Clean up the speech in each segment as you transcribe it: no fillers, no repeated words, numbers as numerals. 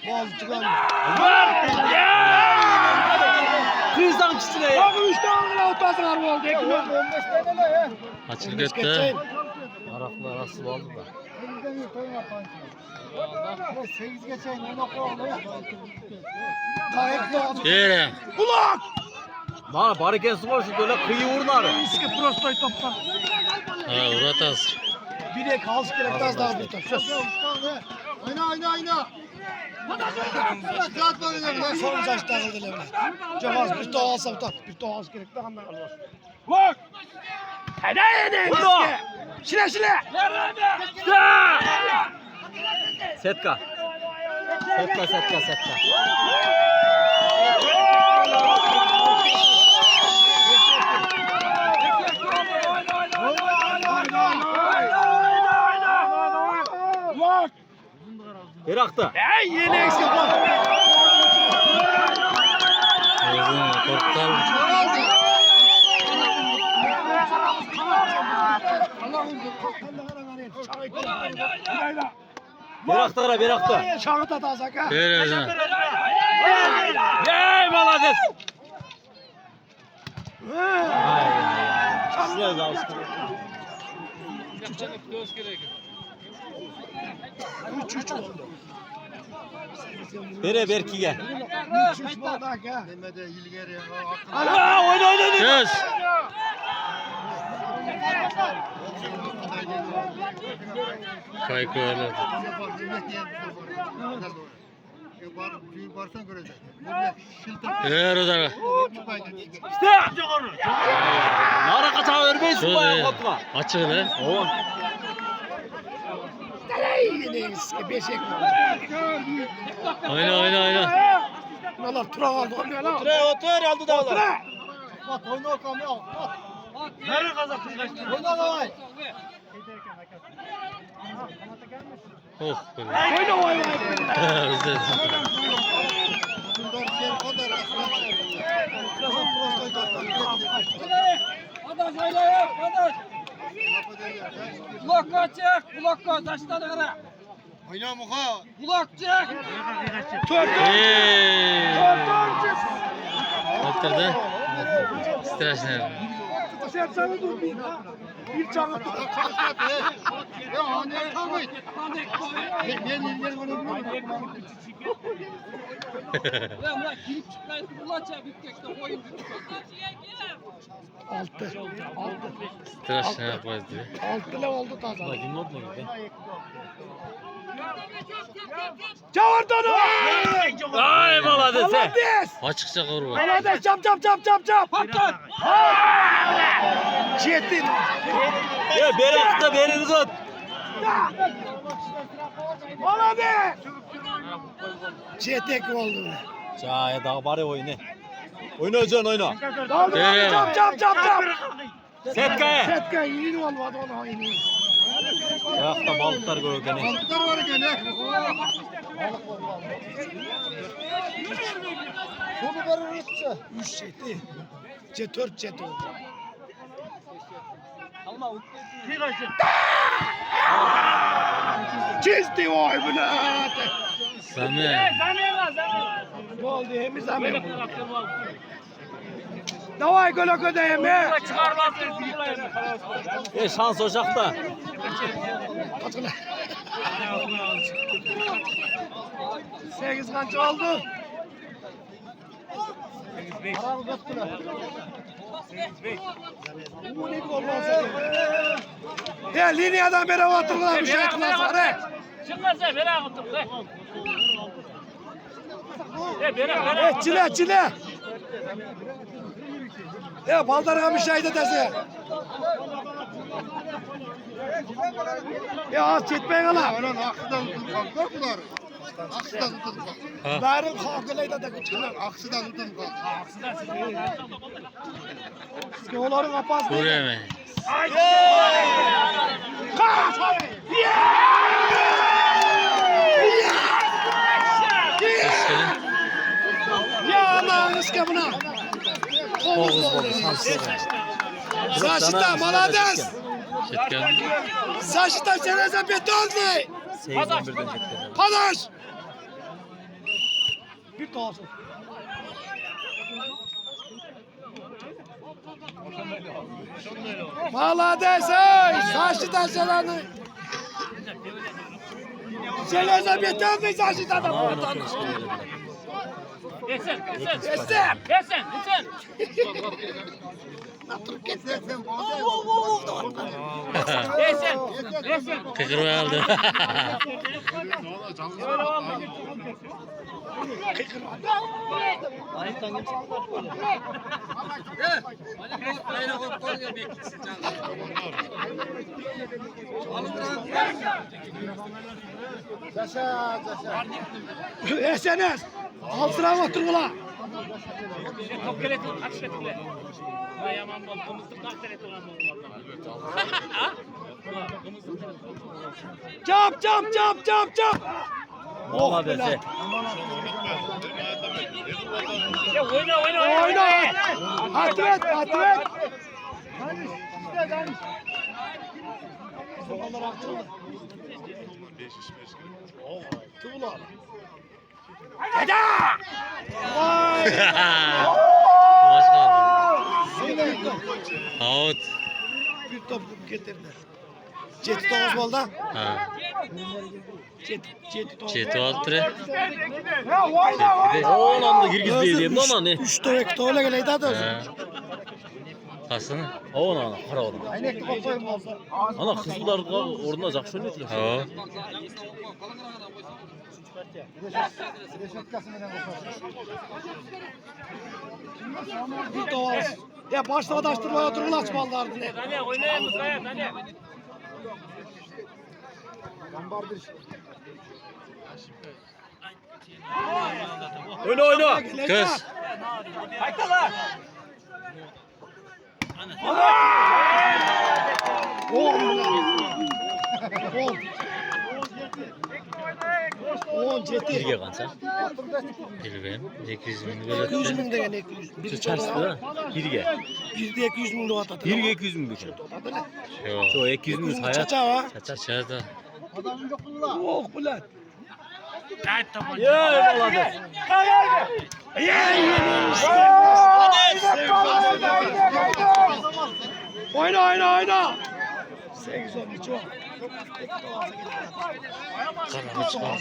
Boğaz çıkalım. Kızdan kişine ya. Bak 3 tane ortasın harbi oldu. 15 tane ne ya? Açık etti. Araklar asıl oldu da. 8 geçeyim. Ne kovalı ya? Gayet doğru. Yere. Kulak! Bana barikensi var şu böyle kıyı vurunları. Eski prostoy toptan. Ha Uratas. Bir de kalış gerek az daha bir top. Söz. Ayna. Çıkart böyle. Son saç takıldı levne. Çok az bir toh alsam tak. Bir toh az gerek daha anlar alır. Bak! Hadi eski. Şile. Setka. Bak! Bıraktı. Yeni eksik bak. Özün korktal. Bıraktı. Çağı da tazak ha. Yere özün. Yey malades. Şuraya da alsın. 3 oldu. Bere Berki'ye. 3 bardak ha. Oyna. Göz. Kayık öyle. Yere özün. Nara kaçağı örmeysin bu ayak atma. Açık lan. Oğlum. Yeni eski 5 ek oldu. Oyna. Valla tura aldı. Otur aldı da alır. Bak oyna o kamera. Nereye kazak kaçtı? Oyna davay. Oh. Oyna. Özür. Adaş öyle yap, adaş. Kulak kaçacak, kulak kaç, taşları kara. Oyna muha. Kulak çek. Oturdu. Straşner. Sen sana dur bir. Bir çağı tut. Ya hani kalmayın. Ben Lan lan girip çıkmayın, kulak çek, bitecek de koyun. Altı. Straşner yapmaz diye. 6 lev oldu taze. Bak kim oldu mu? Çağırdı onu. Ay malades. Malades. Açıkça kurban. Malades çap. Patlat. Çetin. Ya beraktı berini tut. Malades. Çetek oldu. Çaya daha bari oyna. Oyna Özcan oyna. Daldı. Yere. Çap. Setkaya. Setka iyi olmadı ona iyi. Ayakta balıklar görüyor gene. Balıklar var gene. Bunu verir üstü. 3 çeti. Dört çet oldu. Çizdi oy bunu. Sami. Ne oldu hemiz amel. Davay göle gödeyim he. Şans ocakta. Kaçkıla. 8 kaç oldu? Aram kaçkıla. Bu ne olmaz. Ya linyadan beri oturdular bir şey etmez var. Çıkmazsa bera otur. Çile. Ya baldarına bir şey de dese. Ya az çetmeyin ala. Ulan aksıdan tutulmaz da bunlar. Aksıdan tutulmaz. Darın kalkılayla da küçükler. Aksıdan tutulmaz. Onların kapaz değil. Buraya mı? Kaç! Ya Allah'ın ıska buna. Saçta malades. Şetken. Saçta seneze beton ne? 8-11'den çekti. Padaş. Bir tavasın. Malades ey! Saçlıdan selanı. Seleza biter mi saçlıdan da portan? Desen. Esem! Desen. Desen. Kıkırı aldı. Esenes! Altına otur ulan! Top keletin kaç metre? Vay aman bol. Kımızlık kaç metre olan bol. Çap! Maladesi. Ya oyna. Oyna! Atlet! Soğanlar attı mı? Attı ulan! Dede! Vay! Out. Bir top getirdi. Ceti Toğuz bolda. Ha. Ceti Toğuz. Çeti alttı. Oğlan da girgiz değil ama ne? 3 top 2 top öyle geleydi adı. Ha. Kasını. Oğlan kara oğlan. Aynı top koyun olsa. Ana kızlar orada jakşı öyle. Ha. Bir Toğuz. Ya başlamadan açtırmaya oturun açmalılardı ne? Hadi oynayalım Mustafa hadi. Oyna. Kız. On Ceti. Girge kansa. Bilmem. 200 bin 200 böyle. bin de gene 200. Bir Çarşıda da girge. Bir de 200 bin dolar atıyor. Girge 200 bin bükün. Yok. Şu 200 bin hayat. Çaça var. Çaçada. Oh ulan. Ya malades. Oyna. 8-10 çok. Kanını çıkar.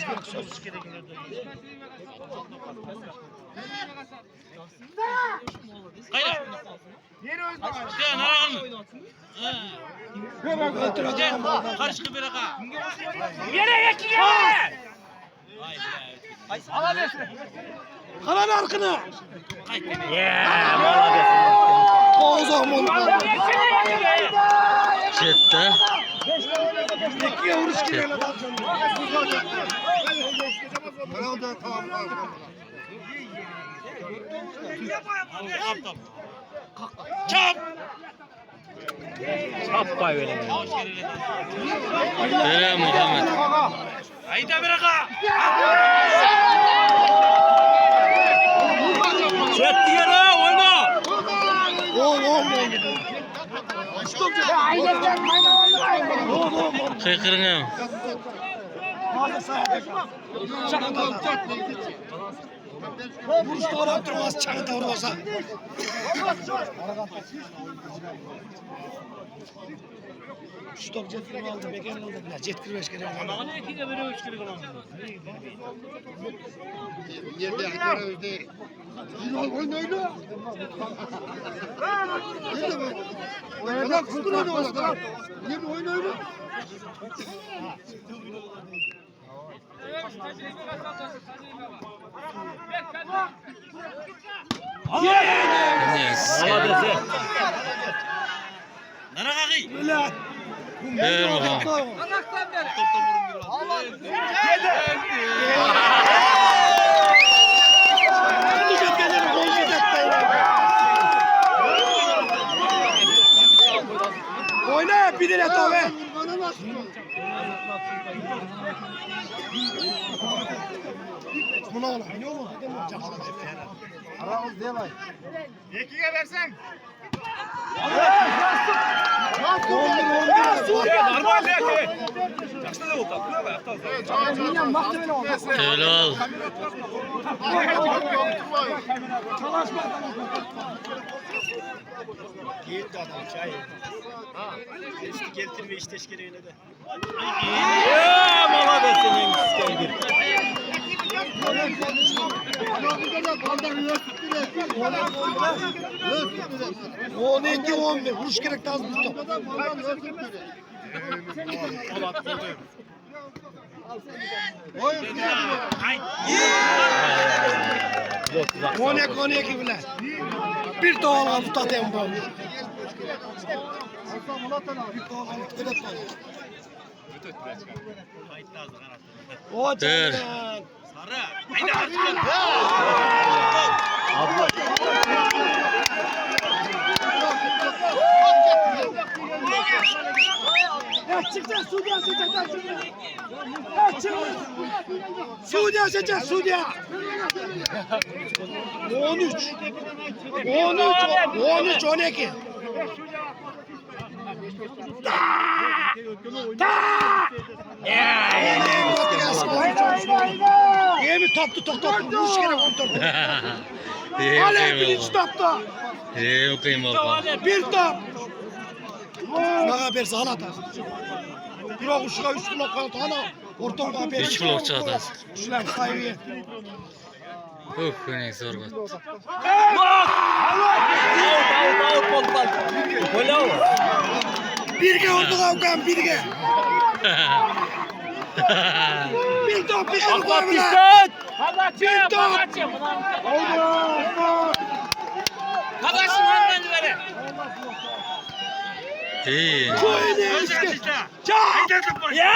Karışık bir raka. Yere yeki yere. Kalan arkını. Ya malades. Kozum oldu. Çette. İki vuruş girelim. Çapay verin. Böyle Muhammed. Haydi bir raka. Çet yere oyna. Kıkırını. Vuruş doğru durmaz çakıda vurmasa. Şu top jet kırma aldı. Beker aldı. Jet kırma eşkere aldı. Bana iki de böyle üç gibi kalan. Yerde görevde. Oyna. Yerde mi? Oyna kudur oyna. Yerde oyna. Yes. Maladesi. Ulan. Ver Muhammed. Oyna bir de tabi. Buna ola. Ne olur? Aramız değil ay. Yekiye versen. 11. Tevele al. Geldi adam çay. İşte getirme işte eşkere de. Молодец senin iskendir. 12-11 vuruş gerek az bir top. Yok, 12 bile. Bir doğal tutatayım bu. O Dur. canım. Ya çıkacak Suudi seçecek. Ya çık. Suudi seçecek Suudi. 13 12. İyi mi toptu top. Vuruş gerek on top. Hala birinci topta. İyi okuyayım baba. Bir top. Bana bir sana atar. Bir okuşuna 3 blok kanat ana. Ortamda bir. 3 blok çağdas. Şulan sayıyı. Ne zor bak. Birge oldu kavgam birge. Bir top bir kere koymular. Bir top. Kadaşın hanımefendi vere. İyi. Koyun işte. Çak. Ya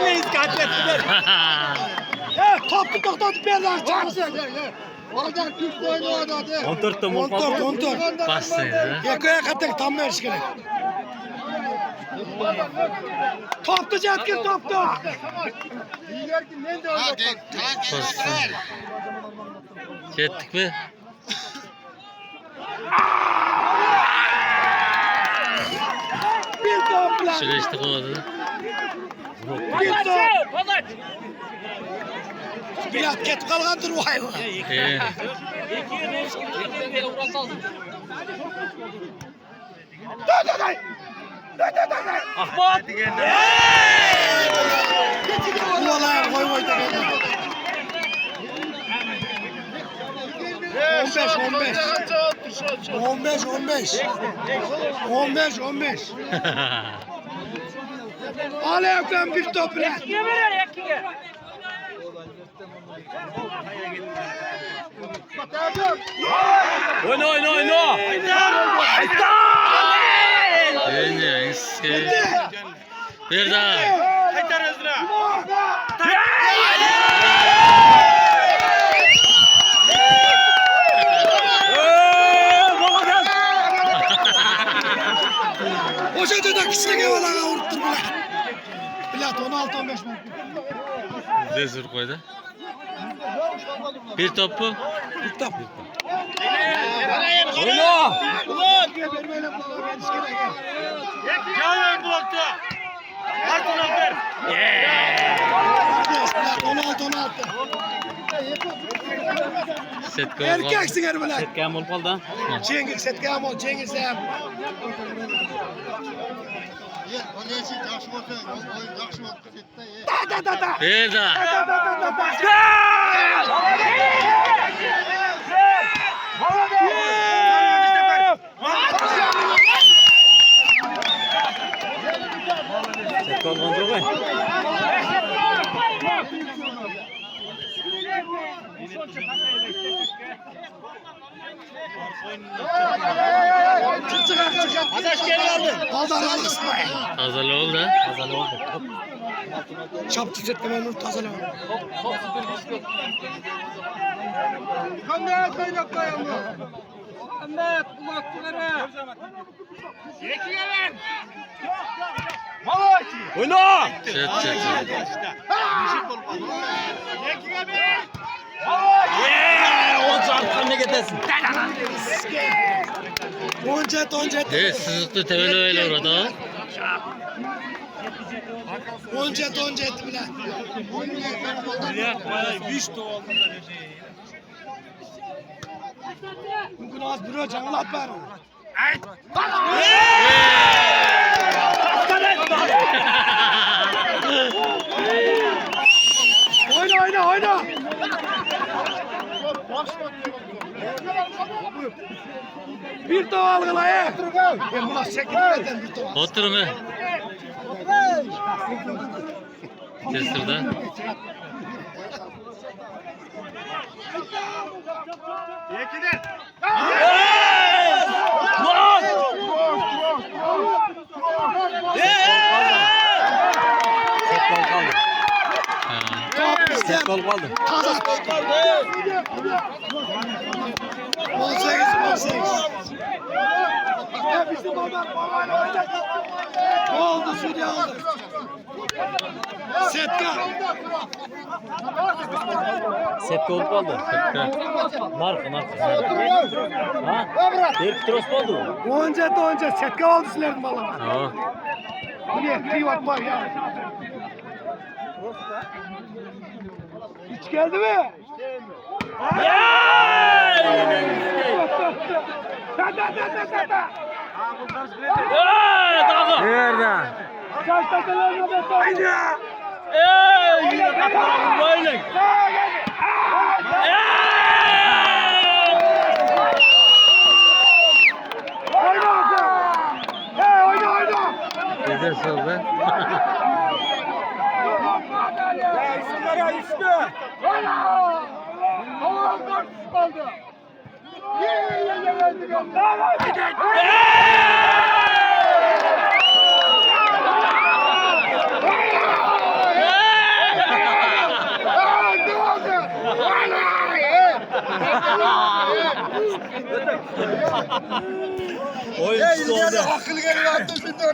ne iskatlettiler. Ya top toplatıp berler çak. Oradan Türk oyunu oynadı. 14 de 14. Bastın ya. Yakaya katek tam veriş gerek. Toptu Cetkir toptu. İyiler ki ne de oynadı. Bastın. Gittik mi? Bir top lan. Şöyle işte kovadı. Bir top. Kadaş. Bilat ket kalgandır bu hayvan. İyi. Ahmet. Bu olaya koy koy da. 15. Aleyküm bir top lan. Oyna. İyi. Bir daha. O şeyde de kişilik eyvallah vurttur bile. Bilat 16-15 mi? Zezur koydu. Bir topu. Bir top. Oyna. Yağın blokta. Artın afer. 16. Set koydu. Erkeksin Erbilat. Ketken bol kaldı. Cengiz setkam ol Cengiz hem. Onun için yaxşı olsa, oyun yaxşı olsa setdə ye. Da. Bir daha. Set kalgan yok. Çık. Kadaş geri aldı. Aldan İsmail. Azalı oldu. Azalı oldu. Çaptı setkam nur tazala. Kandet oynap koyalım. Oyna. Set. O çarptan ne getirsin? Oncat. Evet, sızıklı tevele öyle orada. Onca etti bile. Mümkün az bürü canlı at bari. Oyna. Bir tava algıla ya. Ben buna çekilmeden bir tava. Oturun he. Cesur'da. Set gol kaldı. Ha. Set gol kaldı. 18. Ya bizim babayla oynadı. Ne oldu Suriye aldı. Setka. Set gol kaldı. Narko. Ha? Derk tros oldu. Onca setka oldu sizlerin bala. Ha. Bu ne? Kıyvat var ya. Hiç geldi mi? Nerede? Kaç takılarına da haydi. Yine kapatalım böyle. Oyna. Güzel sol be. Oyun işte oldu. Akıl geliyor.